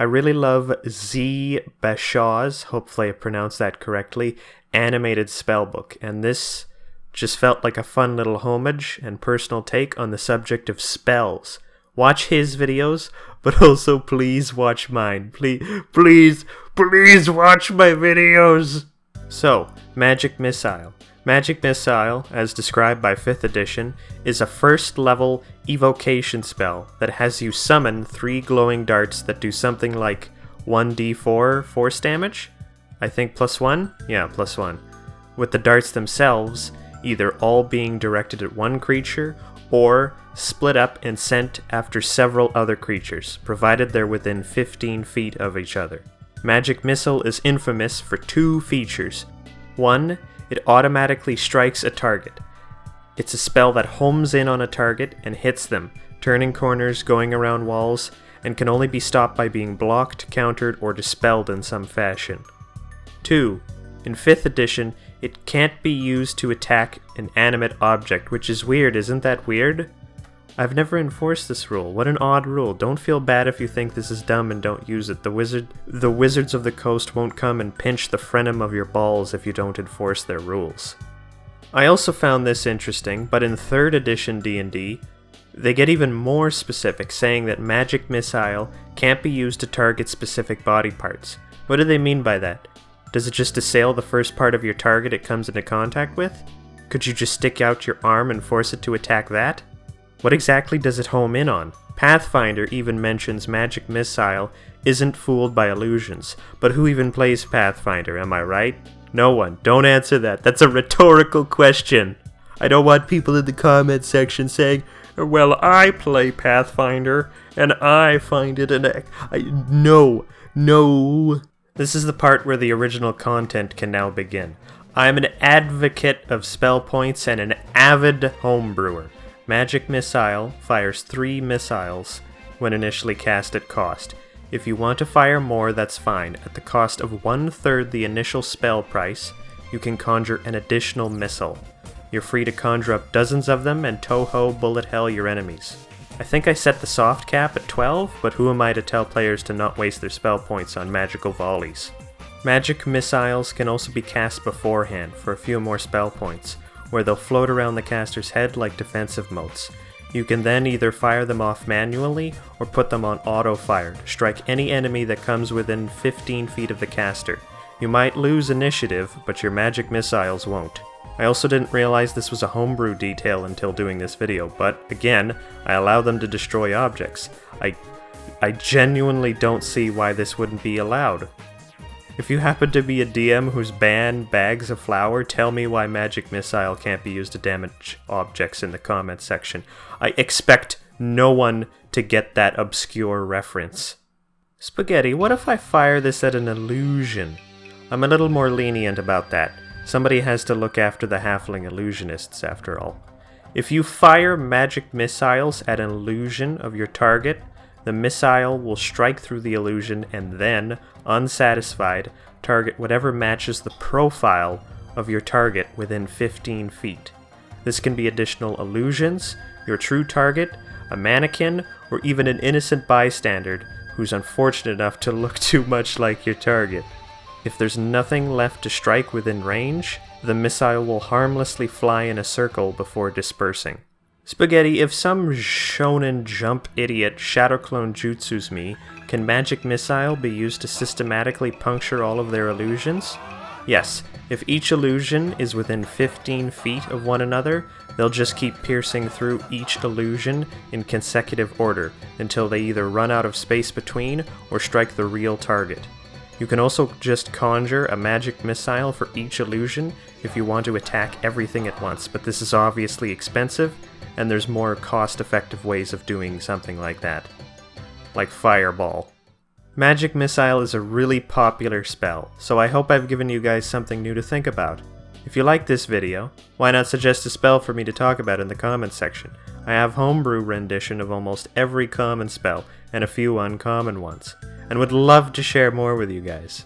I really love Z. Bashaw's, hopefully I pronounced that correctly, animated spellbook, and this just felt like a fun little homage and personal take on the subject of spells. Watch his videos, but also please watch mine. Please watch my videos! So, Magic Missile. Magic Missile, as described by 5th edition, is a first level evocation spell that has you summon 3 glowing darts that do something like 1d4 force damage? I think +1? Yeah, +1. With the darts themselves either all being directed at one creature or split up and sent after several other creatures, provided they're within 15 feet of each other. Magic Missile is infamous for 2 features. 1, it automatically strikes a target. It's a spell that homes in on a target and hits them, turning corners, going around walls, and can only be stopped by being blocked, countered, or dispelled in some fashion. 2, in 5th edition, it can't be used to attack an animate object, which is weird, isn't that weird? I've never enforced this rule. What an odd rule. Don't feel bad if you think this is dumb and don't use it. The Wizards of the Coast won't come and pinch the frenum of your balls if you don't enforce their rules. I also found this interesting, but in 3rd edition D&D, they get even more specific, saying that Magic Missile can't be used to target specific body parts. What do they mean by that? Does it just assail the first part of your target it comes into contact with? Could you just stick out your arm and force it to attack that? What exactly does it home in on? Pathfinder even mentions Magic Missile isn't fooled by illusions, but who even plays Pathfinder, am I right? No one. Don't answer that. That's a rhetorical question. I don't want people in the comment section saying, well, I play Pathfinder, and I find it No. This is the part where the original content can now begin. I am an advocate of spell points and an avid homebrewer. Magic Missile fires 3 missiles when initially cast at cost. If you want to fire more, that's fine. At the cost of 1/3 the initial spell price, you can conjure an additional missile. You're free to conjure up dozens of them and toho bullet hell your enemies. I think I set the soft cap at 12, but who am I to tell players to not waste their spell points on magical volleys? Magic Missiles can also be cast beforehand for a few more spell points, where they'll float around the caster's head like defensive motes. You can then either fire them off manually or put them on auto-fire to strike any enemy that comes within 15 feet of the caster. You might lose initiative, but your Magic Missiles won't. I also didn't realize this was a homebrew detail until doing this video, but again, I allow them to destroy objects. I genuinely don't see why this wouldn't be allowed. If you happen to be a DM who's banned bags of flour, tell me why Magic Missile can't be used to damage objects in the comments section. I expect no one to get that obscure reference. Spaghetti, what if I fire this at an illusion? I'm a little more lenient about that. Somebody has to look after the halfling illusionists, after all. If you fire magic missiles at an illusion of your target, the missile will strike through the illusion and then, unsatisfied, target whatever matches the profile of your target within 15 feet. This can be additional illusions, your true target, a mannequin, or even an innocent bystander who's unfortunate enough to look too much like your target. If there's nothing left to strike within range, the missile will harmlessly fly in a circle before dispersing. Spaghetti, if some shonen jump idiot shadow clone jutsus me, can Magic Missile be used to systematically puncture all of their illusions? Yes, if each illusion is within 15 feet of one another, they'll just keep piercing through each illusion in consecutive order until they either run out of space between or strike the real target. You can also just conjure a magic missile for each illusion if you want to attack everything at once, but this is obviously expensive, and there's more cost-effective ways of doing something like that. Like Fireball. Magic Missile is a really popular spell, so I hope I've given you guys something new to think about. If you like this video, why not suggest a spell for me to talk about in the comments section? I have homebrew rendition of almost every common spell, and a few uncommon ones, and would love to share more with you guys.